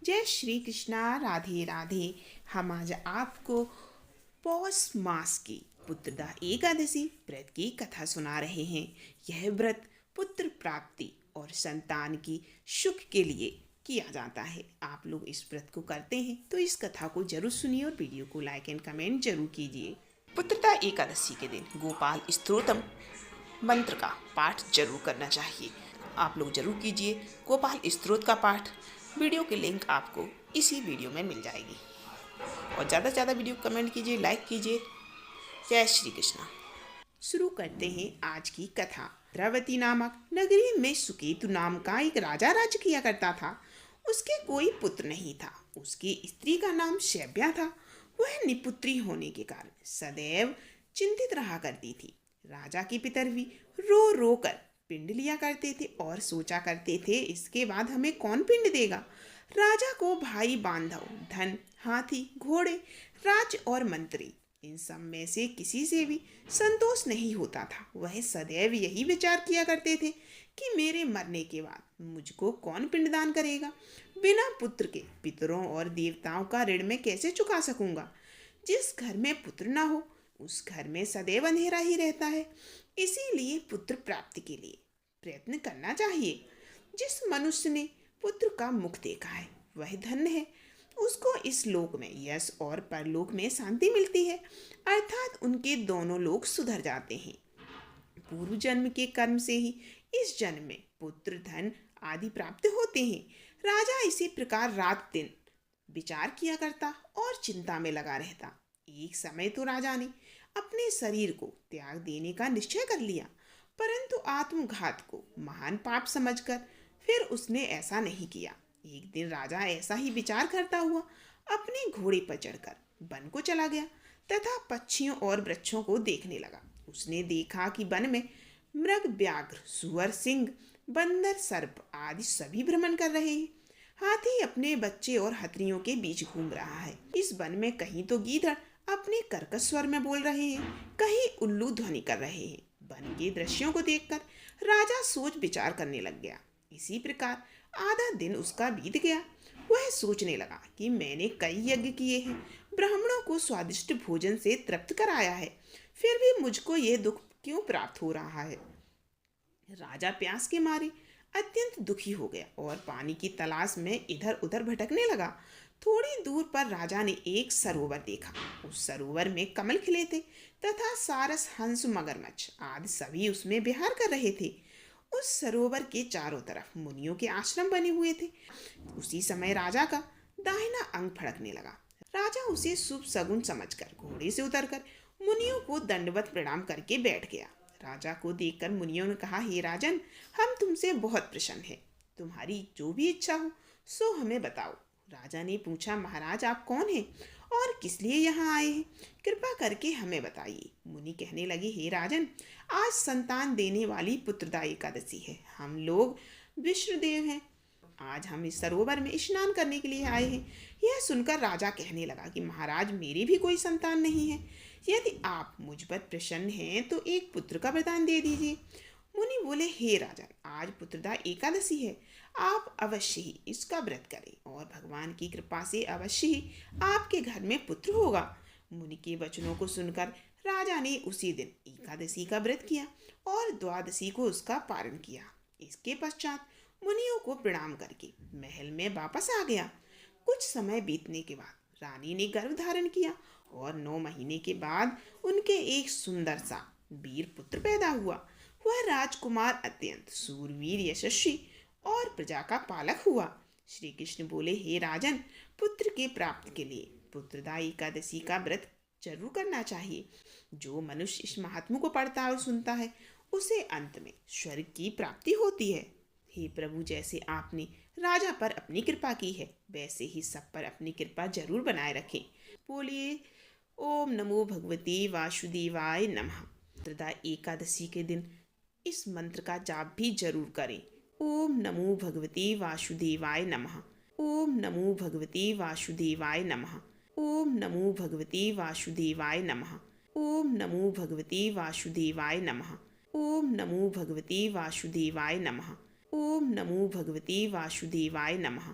जय श्री कृष्णा, राधे राधे। हम आज आपको पौष मास की पुत्रदा एकादशी व्रत की कथा सुना रहे हैं। यह व्रत पुत्र प्राप्ति और संतान की सुख के लिए किया जाता है। आप लोग इस व्रत को करते हैं तो इस कथा को जरूर सुनिए और वीडियो को लाइक एंड कमेंट जरूर कीजिए। पुत्रदा एकादशी के दिन गोपाल स्तोत्रम मंत्र का पाठ जरूर करना चाहिए। आप लोग जरूर कीजिए गोपाल स्तोत्र का पाठ। वीडियो की लिंक आपको इसी वीडियो में मिल जाएगी। और ज़्यादा से ज़्यादा वीडियो कमेंट कीजिए, लाइक कीजिए। जय श्री कृष्णा। शुरू करते हैं आज की कथा। द्रवती नामक नगरी में सुकेतु नाम का एक राजा राज्य किया करता था। उसके कोई पुत्र नहीं था। उसकी स्त्री का नाम शैब्या था। वह निपुत्री होने के कारण सदैव चिंतित रहा करती थी। राजा की पितरवी रो रो कर पिंड लिया करते थे और सोचा करते थे, इसके बाद हमें कौन पिंड देगा। राजा को भाई बांधव, धन, हाथी, घोड़े, राज्य और मंत्री, इन सब में से किसी से भी संतोष नहीं होता था। वह सदैव यही विचार किया करते थे कि मेरे मरने के बाद मुझको कौन पिंडदान करेगा। बिना पुत्र के पितरों और देवताओं का ऋण मैं कैसे चुका सकूंगा। जिस घर में पुत्र ना हो उस घर में सदैव अंधेरा ही रहता है। इसीलिए पुत्र प्राप्ति के लिए प्रयत्न करना चाहिए। जिस मनुष्य ने पुत्र का मुख देखा है वह धन्य है। उसको इस लोक में यश और परलोक में शांति मिलती है, अर्थात उनके दोनों लोक सुधर जाते हैं। पूर्व जन्म के कर्म से ही इस जन्म में पुत्र, धन आदि प्राप्त होते हैं। राजा इसी प्रकार रात दिन विचार किया करता और चिंता में लगा रहता। एक समय तो राजा ने अपने शरीर को त्याग देने का निश्चय कर लिया, परंतु आत्मघात को महान पाप समझकर फिर उसने ऐसा नहीं किया। एक दिन राजा ऐसा ही विचार करता हुआ अपने घोड़े पर चढ़कर वन को चला गया तथा पक्षियों और वृक्षों को देखने लगा। उसने देखा कि वन में मृग, व्याघ्र, सुअर, सिंह, बंदर, सर्प आदि सभी भ्रमण कर रहे हैं। हाथी अपने बच्चे और हथनियों के बीच घूम रहा है। इस वन में कहीं तो गीदड़ अपने कर्कश स्वर में बोल रहे हैं, कहीं उल्लू ध्वनि कर रहे हैं। वन के दृश्यों को देखकर राजा सोच विचार करने लग गया। इसी प्रकार आधा दिन उसका बीत गया। वह सोचने लगा कि मैंने कई यज्ञ किए हैं, ब्राह्मणों को स्वादिष्ट भोजन से तृप्त कराया है, फिर भी मुझको ये दुख क्यों प्राप्त हो रहा है। राजा प्यास के मारे अत्यंत दुखी हो गया और पानी की तलाश में इधर उधर भटकने लगा। थोड़ी दूर पर राजा ने एक सरोवर देखा। उस सरोवर में कमल खिले थे तथा सारस, हंस, मगरमच्छ आदि सभी उसमें विहार कर रहे थे। उस सरोवर के चारों तरफ मुनियों के आश्रम बने हुए थे। उसी समय राजा का दाहिना अंग फड़कने लगा। राजा उसे शुभ शगुन समझकर घोड़े से उतरकर मुनियों को दंडवत प्रणाम करके बैठ गया। राजा को देखकर मुनियों ने कहा, हे राजन, हम तुमसे बहुत प्रसन्न हैं। तुम्हारी जो भी इच्छा हो सो हमें बताओ। राजा ने पूछा, महाराज आप कौन हैं और किस लिए यहाँ आए हैं, कृपा करके हमें बताइए। मुनि कहने लगे, हे राजन, आज संतान देने वाली पुत्रदा एकादशी है। हम लोग विष्णुदेव हैं। आज हम इस सरोवर में स्नान करने के लिए आए हैं। यह सुनकर राजा कहने लगा कि महाराज, मेरी भी कोई संतान नहीं है। यदि आप मुझ पर प्रसन्न हैं तो एक पुत्र का वरदान दे दीजिए। मुनि बोले, हे राजन, आज पुत्रदा एकादशी है। आप अवश्य ही इसका व्रत करें और भगवान की कृपा से अवश्य ही आपके घर में पुत्र होगा। मुनि के वचनों को सुनकर राजा ने उसी दिन एकादशी का व्रत किया और द्वादशी को उसका पारण किया। इसके पश्चात मुनियों को प्रणाम करके महल में वापस आ गया। कुछ समय बीतने के बाद रानी ने गर्भ धारण किया और 9 महीने के बाद उनके एक सुंदर सा वीर पुत्र पैदा हुआ। वह राजकुमार अत्यंत सूरवीर, यशस्वी और प्रजा का पालक हुआ। श्री कृष्ण बोले, हे राजन, पुत्र के प्राप्ति के लिए पुत्रदा एकादशी का व्रत जरूर करना चाहिए। जो मनुष्य इस महात्म्य को पढ़ता और सुनता है उसे अंत में स्वर्ग की प्राप्ति होती है। हे प्रभु, जैसे आपने राजा पर अपनी कृपा की है वैसे ही सब पर अपनी कृपा जरूर बनाए रखें। बोलिए ओम नमो भगवते वासुदेवाय नमः। पुत्रदा एकादशी के दिन इस मंत्र का जाप भी जरूर करें। ओम नमो भगवते वासुदेवाय नमः। ओम नमो भगवते वासुदेवाय नमः। ओम नमो भगवते वासुदेवाय नमः। ओम नमो भगवते वासुदेवाय नमः। ओम नमो भगवते वासुदेवाय नमः। ओम नमो भगवते वासुदेवाय नमः।